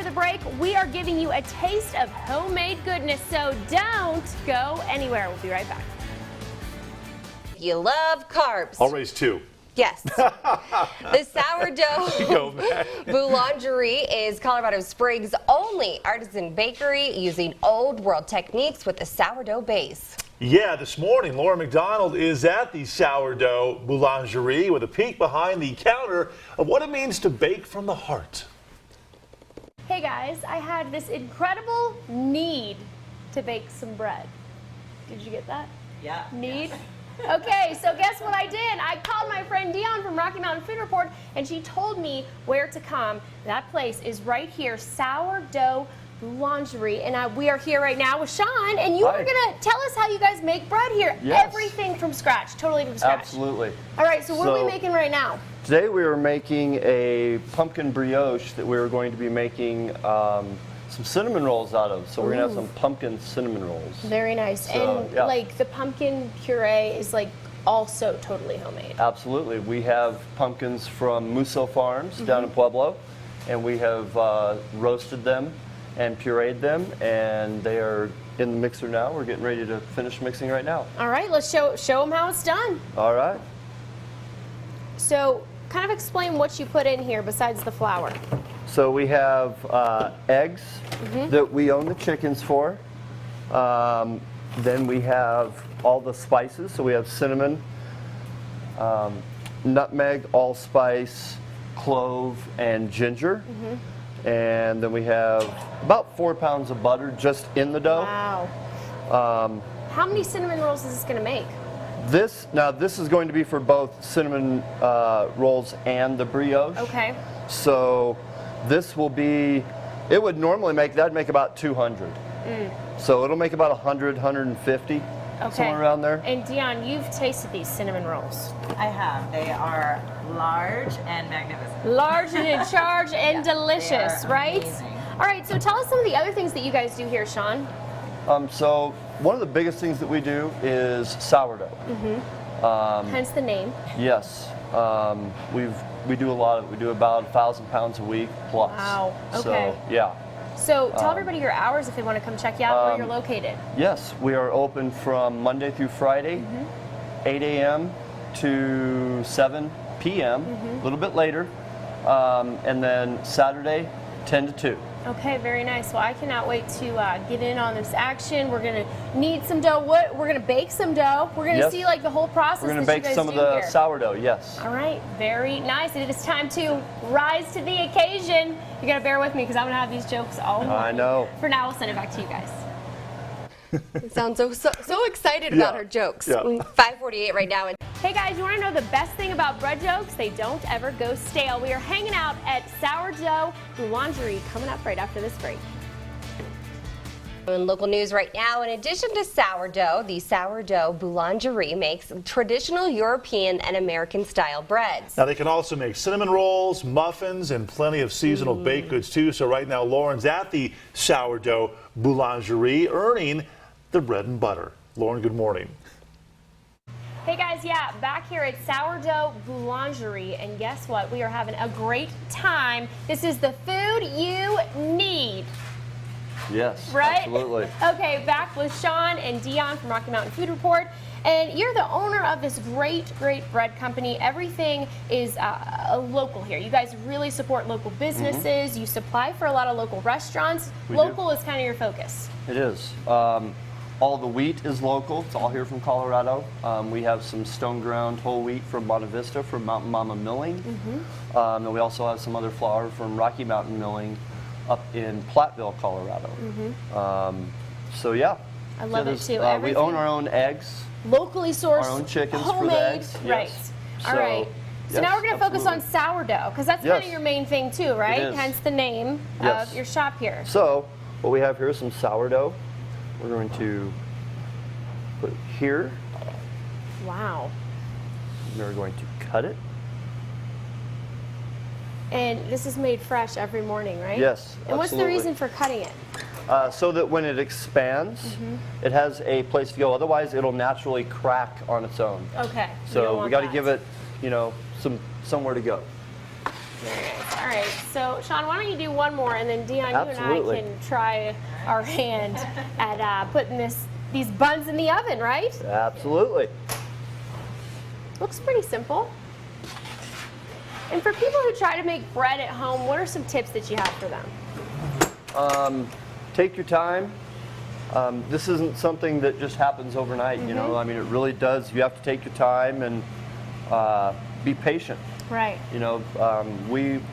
the break, we are giving you a taste of homemade goodness, so don't go anywhere. We'll be right back. You love carbs. I'll raise 2. Yes. The Sourdough Boulangerie is Colorado Springs' only artisan bakery using old world techniques with a sourdough base. Yeah, this morning, Laura McDonald is at the Sourdough Boulangerie with a peek behind the counter of what it means to bake from the heart. Hey guys, I had this incredible need to bake some bread. Did you get that? Yeah. Need? Okay, so guess what I did? I called my friend Dion from Rocky Mountain Food Report, and she told me where to come. That place is right here, Sourdough Boulangerie, and we are here right now with Sean, and you are going to tell us how you guys make bread here. Yes. Everything from scratch, totally from scratch. Absolutely. All right, so what are we making right now? Today we are making a pumpkin brioche that we are going to be making some cinnamon rolls out of. So we're going to have some pumpkin cinnamon rolls. Very nice. So, and like the pumpkin puree is like also totally homemade. Absolutely. We have pumpkins from Musso Farms down in Pueblo, and we have roasted them and pureed them, and they are in the mixer now. We're getting ready to finish mixing right now. All right, let's show them how it's done. All right. So kind of explain what you put in here besides the flour. So we have eggs that we own the chickens for. Then we have all the spices. So we have cinnamon, nutmeg, allspice, clove, and ginger. And then we have about 4 pounds of butter just in the dough. Wow. How many cinnamon rolls is this going to make? This is going to be for both cinnamon rolls and the brioche. Okay. So this will be, it would normally make, that'd make about 200. So it'll make about 100, 150, somewhere around there. And Dion, you've tasted these cinnamon rolls. I have. They are large and magnificent. Large and in charge and delicious, They are right? amazing. All right, so tell us some of the other things that you guys do here, Sean. So one of the biggest things that we do is sourdough. Hence the name. Yes. We do a lot of it. We do about 1,000 pounds a week plus. Wow. Okay. So, yeah. So tell everybody your hours if they want to come check you out where you're located. Yes, we are open from Monday through Friday, 8 a.m. to 7 p.m., a little bit later, and then Saturday, 10 to 2. Okay, very nice. Well, I cannot wait to get in on this action. We're going to knead some dough. We're going to bake some dough. We're going to see like the whole process. We're going to bake some of the sourdough, yes. All right, very nice. And it is time to rise to the occasion. You got to bear with me because I'm going to have these jokes all morning. I know. For now, we'll send it back to you guys. Sounds so excited about her jokes. 5:48 right now. Hey guys, you want to know the best thing about bread jokes? They don't ever go stale. We are hanging out at Sourdough Boulangerie coming up right after this break. In local news right now, in addition to sourdough, the Sourdough Boulangerie makes traditional European and American style breads. Now they can also make cinnamon rolls, muffins, and plenty of seasonal baked goods too. So right now Lauren's at the Sourdough Boulangerie earning the bread and butter. Lauren, good morning. Hey guys, yeah, back here at Sourdough Boulangerie, and guess what? We are having a great time. This is the food you need. Yes, Right? absolutely. Okay, back with Sean and Dion from Rocky Mountain Food Report. And you're the owner of this great bread company. Everything is local here. You guys really support local businesses. You supply for a lot of local restaurants. Local is kind of your focus. It is. All the wheat is local. It's all here from Colorado. We have some stone ground whole wheat from Monte Vista from Mountain Mama Milling. And we also have some other flour from Rocky Mountain Milling up in Platteville, Colorado. So yeah. I love it too. We own our own eggs. Locally sourced, our own chickens homemade, for the eggs. right? Yes. All right. So now we're going to focus on sourdough because that's kind of your main thing too, right? Hence the name of your shop here. So what we have here is some sourdough. We're going to put it here. Wow. We're going to cut it. And this is made fresh every morning, right? Yes, And what's the reason for cutting it? So that when it expands, it has a place to go. Otherwise, it'll naturally crack on its own. Okay. So we got to give it, you know, somewhere to go. Very nice. All right, so Sean, why don't you do one more, and then Dion, Absolutely. you and I can try our hand at putting these buns in the oven, right? Absolutely. Looks pretty simple. And for people who try to make bread at home, what are some tips that you have for them? Take your time. This isn't something that just happens overnight, you know. I mean, it really does. You have to take your time and be patient. Right. You know,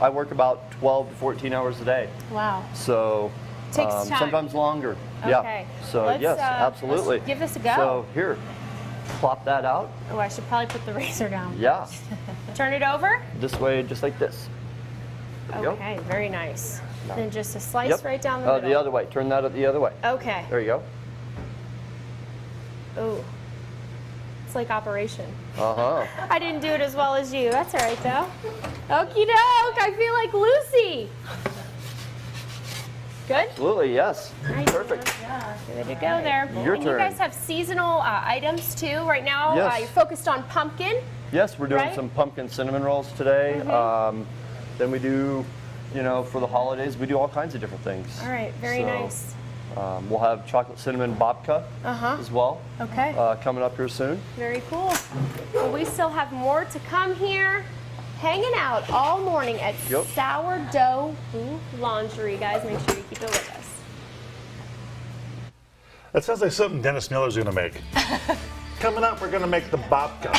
I work about 12 to 14 hours a day. Wow. So Takes time. sometimes longer. Okay. Yeah. So yes, absolutely. Let's give this a go. So here, plop that out. Oh, I should probably put the razor down. Yeah. Turn it over. This way, just like this. There you go. Okay, very nice. No. Then just a slice Yep. right down the middle. The other way. Turn that the other way. Okay. There you go. Oh, it's like operation. Uh-huh. I didn't do it as well as you. That's all right, though. Okie doke. I feel like Lucy. Good? Absolutely, yes. Nice. Perfect. Good to go there. Your and turn. you guys have seasonal items, too. Right now, Yes. you're focused on pumpkin. Yes, we're doing Right? some pumpkin cinnamon rolls today. Then we do, you know, for the holidays, we do all kinds of different things. All right, very So, nice. We'll have chocolate cinnamon babka as well. Okay. Coming up here soon. Very cool. Well, we still have more to come here. Hanging out all morning at Yep. Sourdough Boulangerie. Guys, make sure you keep it with us. That sounds like something Dennis Miller's going to make. Coming up, we're going to make the babka.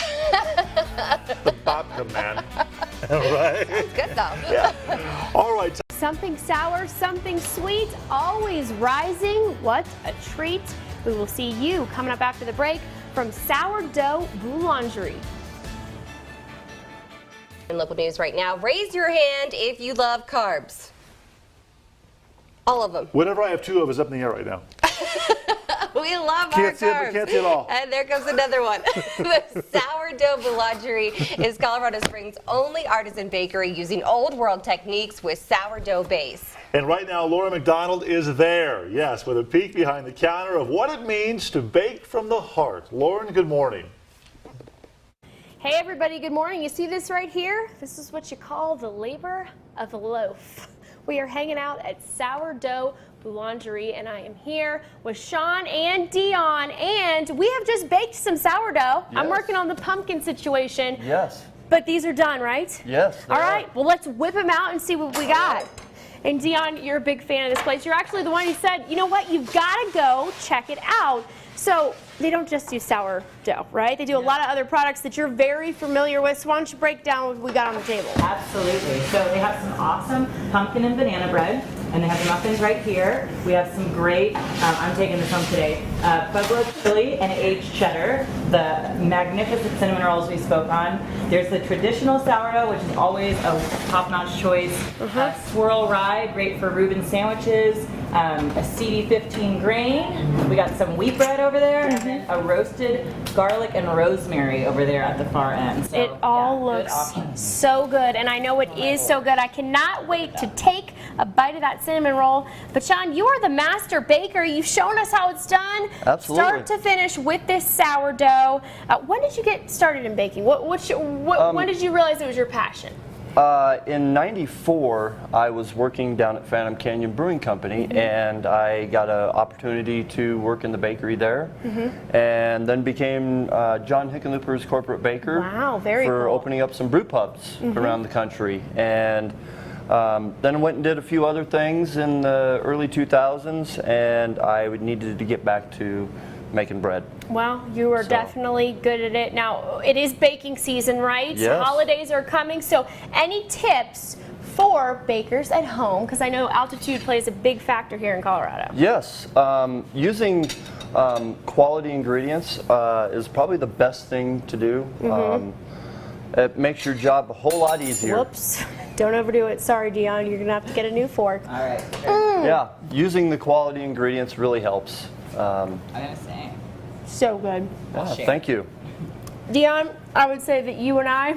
The babka, man. Right? Good though. Yeah. All right. Something sour, something sweet, always rising. What a treat. We will see you coming up after the break from Sourdough Boulangerie. In local news right now, raise your hand if you love carbs. All of them. Whatever I have two of is up in the air right now. We love Can't see it, our but carbs. can't see it all. And there comes another one. The Sourdough Boulangerie is Colorado Springs' only artisan bakery using old world techniques with sourdough base. And right now, Laura McDonald is there. Yes, with a peek behind the counter of what it means to bake from the heart. Lauren, good morning. Hey everybody, good morning. You see this right here? This is what you call the labor of a loaf. We are hanging out at Sourdough Boulangerie, and I am here with Sean and Dion, and we have just baked some sourdough. I'm Yes. working on the pumpkin situation, Yes. but these are done, right? Yes. they All are. right, well, let's whip them out and see what we got. And Dion, you're a big fan of this place. You're actually the one who said, you know what, you've got to go check it out. So they don't just do sourdough, right? They do a lot of other products that you're very familiar with. So why don't you break down what we got on the table? Absolutely. So they have some awesome pumpkin and banana bread, and they have the muffins right here. We have some great, I'm taking this home today, Pueblo chili and aged cheddar, the magnificent cinnamon rolls we spoke on. There's the traditional sourdough, which is always a top-notch choice. Swirl rye, great for Reuben sandwiches. A CD15 grain. We got some wheat bread over there, and then a roasted garlic and rosemary over there at the far end. So, It all yeah, good looks options. so good, and I know it is so good. I cannot wait to take a bite of that cinnamon roll. But Sean, you are the master baker. You've shown us how it's done, Absolutely. start to finish with this sourdough. When did you get started in baking? When did you realize it was your passion? In '94, I was working down at Phantom Canyon Brewing Company, and I got an opportunity to work in the bakery there, and then became John Hickenlooper's corporate baker. Wow, very for cool. opening up some brew pubs around the country, and then I went and did a few other things in the early 2000s, and I needed to get back to making bread. Well, you are So- definitely good at it. Now, it is baking season, right? Yes. Holidays are coming, so any tips for bakers at home? Because I know altitude plays a big factor here in Colorado. Yes, using quality ingredients is probably the best thing to do. It makes your job a whole lot easier. Whoops. Don't overdo it. Sorry, Dion. You're going to have to get a new fork. All right. Yeah, using the quality ingredients really helps. I'm gonna say. So good. Yeah, share. thank you. Dion, I would say that you and I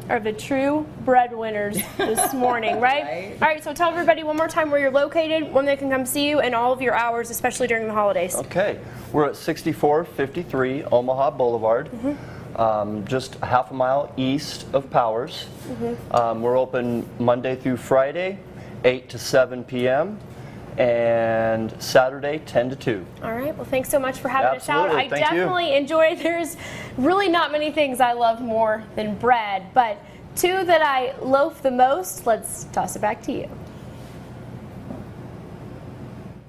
are the true breadwinners this morning, right? Right. All right, so tell everybody one more time where you're located, when they can come see you, and all of your hours, especially during the holidays. Okay, we're at 6453 Omaha Boulevard. just a half a mile east of Powers. We're open Monday through Friday, 8 to 7 p.m. and Saturday, 10 to 2. All right. Well, thanks so much for having us out. Absolutely. I Thank you. definitely enjoy. There's really not many things I love more than bread, but two that I loaf the most. Let's toss it back to you.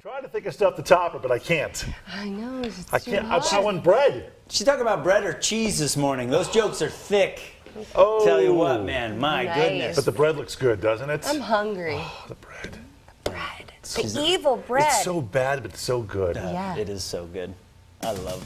Trying to think of stuff to top it, but I can't. I know. I can't. I want bread. She's talking about bread or cheese this morning. Those jokes are thick. Oh. Tell you what, man, my Nice. goodness. But the bread looks good, doesn't it? I'm hungry. Oh, the bread. Bread. The evil bread. It's so bad, but so good. Yeah. It is so good. I love it.